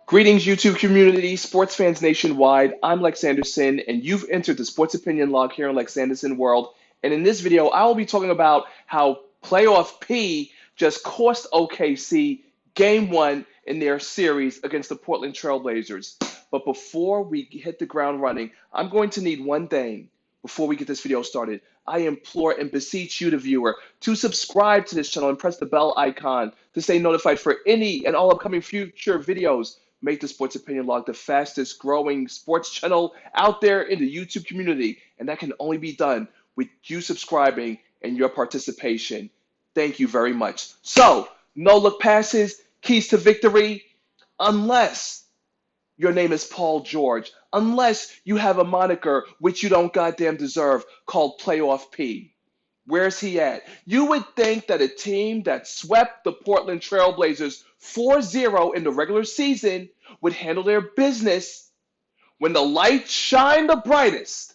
Greetings, YouTube community, sports fans nationwide. I'm LexAnderson, and you've entered the Sports Opinion Log here in LexAnderson World. And in this video, I will be talking about how Playoff P just cost OKC Game 1 in their series against the Portland Trailblazers. But before we hit the ground running, I'm going to need one thing before we get this video started. I implore and beseech you, the viewer, to subscribe to this channel and press the bell icon to stay notified for any and all upcoming future videos. Make the Sports Opinion Log the fastest growing sports channel out there in the YouTube community. And that can only be done with you subscribing and your participation. Thank you very much. So, no look passes, keys to victory, unless your name is Paul George, unless you have a moniker which you don't goddamn deserve called Playoff P. Where's he at? You would think that a team that swept the Portland Trailblazers 4-0 in the regular season would handle their business when the lights shine the brightest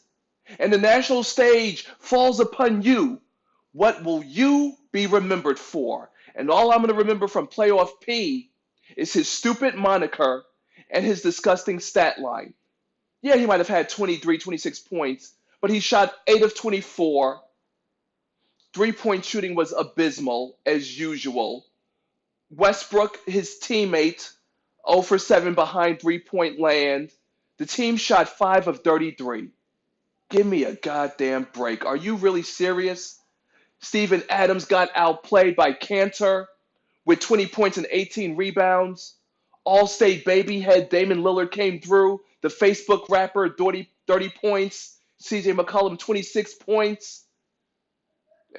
and the national stage falls upon you. What will you be remembered for? And all I'm going to remember from Playoff P is his stupid moniker and his disgusting stat line. Yeah, he might have had 23, 26 points, but he shot 8 of 24. Three-point shooting was abysmal, as usual. Westbrook, his teammate, 0 for 7 behind three-point land. The team shot 5 of 33. Give me a goddamn break. Are you really serious? Steven Adams got outplayed by Cantor with 20 points and 18 rebounds. All-State babyhead Damon Lillard came through. The Facebook rapper, 30 points. CJ McCollum, 26 points.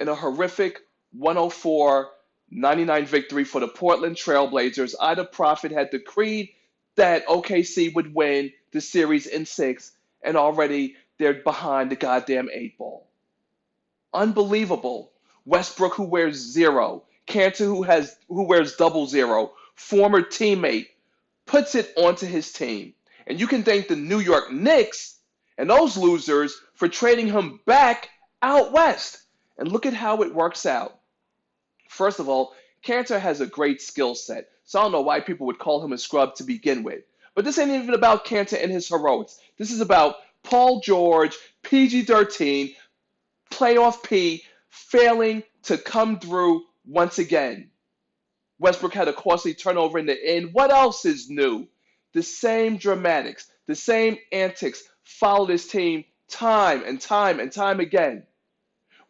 In a horrific 104-99 victory for the Portland Trailblazers. Ida Prophet had decreed that OKC would win the series in 6, and already they're behind the goddamn 8 ball. Unbelievable. Westbrook, who wears 0. Cantor, who wears 00. Former teammate, puts it onto his team. And you can thank the New York Knicks and those losers for trading him back out west. And look at how it works out. First of all, Cantor has a great skill set, so I don't know why people would call him a scrub to begin with. But this ain't even about Cantor and his heroics. This is about Paul George, PG-13, Playoff P, failing to come through once again. Westbrook had a costly turnover in the end. What else is new? The same dramatics, the same antics followed his team time and time and time again.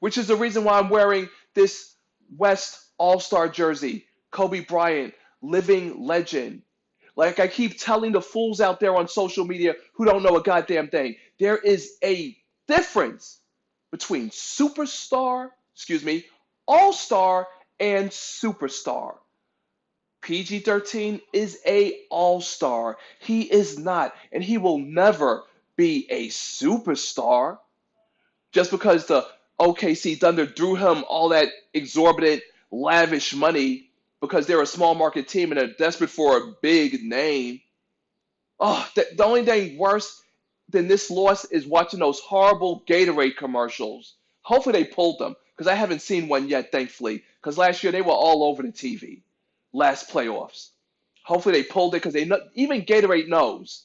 Which is the reason why I'm wearing this West All-Star jersey. Kobe Bryant, living legend. Like I keep telling the fools out there on social media who don't know a goddamn thing, there is a difference between All-Star and superstar. PG-13 is a all-star. He is not, and he will never be a superstar. Just because the OKC Thunder threw him all that exorbitant, lavish money because they're a small market team and they're desperate for a big name. Oh, the only thing worse than this loss is watching those horrible Gatorade commercials. Hopefully they pulled them because I haven't seen one yet, thankfully, because last year they were all over the TV, last playoffs. Hopefully they pulled it because even Gatorade knows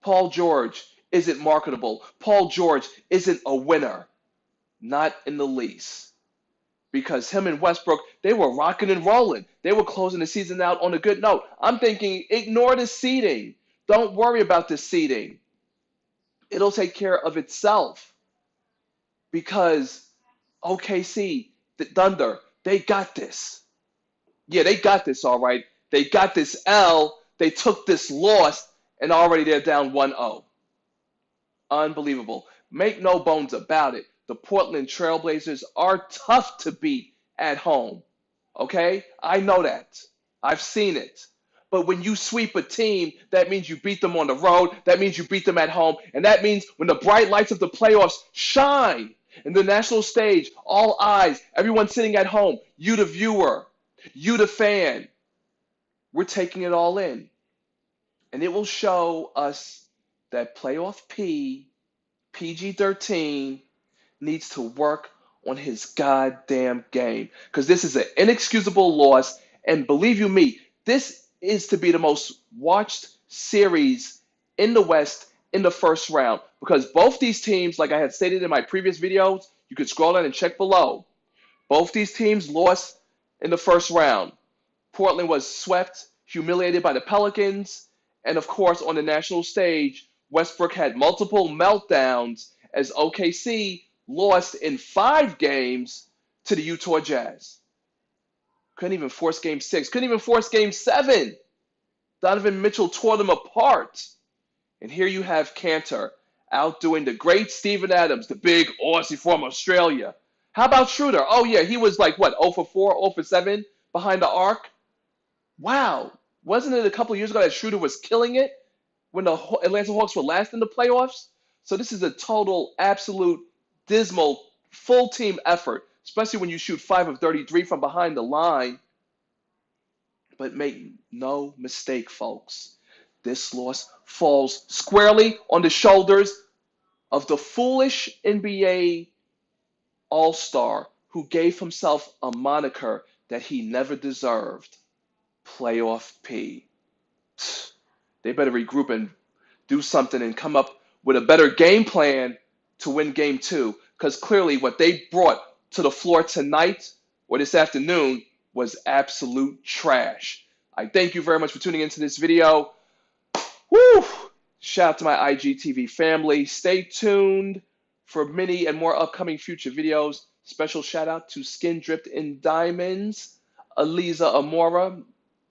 Paul George isn't marketable. Paul George isn't a winner. Not in the least. Because him and Westbrook, they were rocking and rolling. They were closing the season out on a good note. I'm thinking, ignore the seeding. Don't worry about the seeding. It'll take care of itself. Because OKC, the Thunder, they got this. Yeah, they got this, all right. They got this L. They took this loss, and already they're down 1-0. Unbelievable. Make no bones about it. The Portland Trailblazers are tough to beat at home. Okay? I know that. I've seen it. But when you sweep a team, that means you beat them on the road. That means you beat them at home. And that means when the bright lights of the playoffs shine in the national stage, all eyes, everyone sitting at home, you the viewer, you the fan, we're taking it all in. And it will show us that Playoff P, PG-13, needs to work on his goddamn game. Because this is an inexcusable loss. And believe you me, this is to be the most watched series in the West in the first round because both these teams, like I had stated in my previous videos, you could scroll down and check below. Both these teams lost in the first round. Portland was swept, humiliated by the Pelicans, and of course, on the national stage, Westbrook had multiple meltdowns as OKC lost in 5 games to the Utah Jazz. Couldn't even force game 6, couldn't even force game 7. Donovan Mitchell tore them apart. And here you have Cantor outdoing the great Steven Adams, the big Aussie from Australia. How about Schroeder? Oh, yeah, he was like, what, 0 for 4, 0 for 7 behind the arc? Wow. Wasn't it a couple of years ago that Schroeder was killing it when the Atlanta Hawks were last in the playoffs? So this is a total, absolute, dismal, full team effort, especially when you shoot 5 of 33 from behind the line. But make no mistake, folks. This loss falls squarely on the shoulders of the foolish NBA All-Star who gave himself a moniker that he never deserved. Playoff P. They better regroup and do something and come up with a better game plan to win game 2. Because clearly what they brought to the floor tonight or this afternoon was absolute trash. I thank you very much for tuning into this video. Woo! Shout out to my IGTV family. Stay tuned for many and more upcoming future videos. Special shout out to Skin Dripped in Diamonds, Aliza Amora,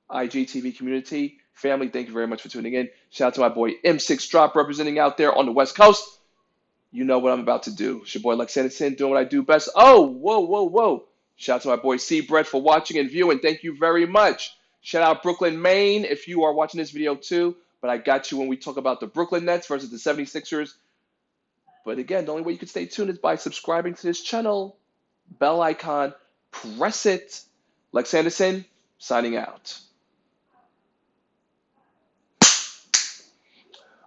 IGTV community family. Thank you very much for tuning in. Shout out to my boy M6 Drop representing out there on the West Coast. You know what I'm about to do. It's your boy LexAnderson doing what I do best. Oh, whoa, whoa, whoa. Shout out to my boy C Bread for watching and viewing. Thank you very much. Shout out Brooklyn, Maine if you are watching this video too. But I got you when we talk about the Brooklyn Nets versus the 76ers. But again, the only way you can stay tuned is by subscribing to this channel. Bell icon. Press it. LexAnderson signing out.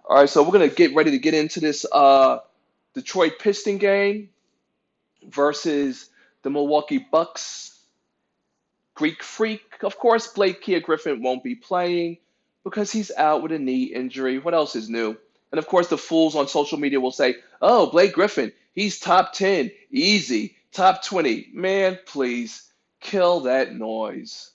All right, so we're going to get ready to get into this Detroit Piston game versus the Milwaukee Bucks. Greek Freak. Of course, Blake Griffin won't be playing because he's out with a knee injury. What else is new? And of course, the fools on social media will say, oh, Blake Griffin, he's top 10, easy, top 20. Man, please, kill that noise.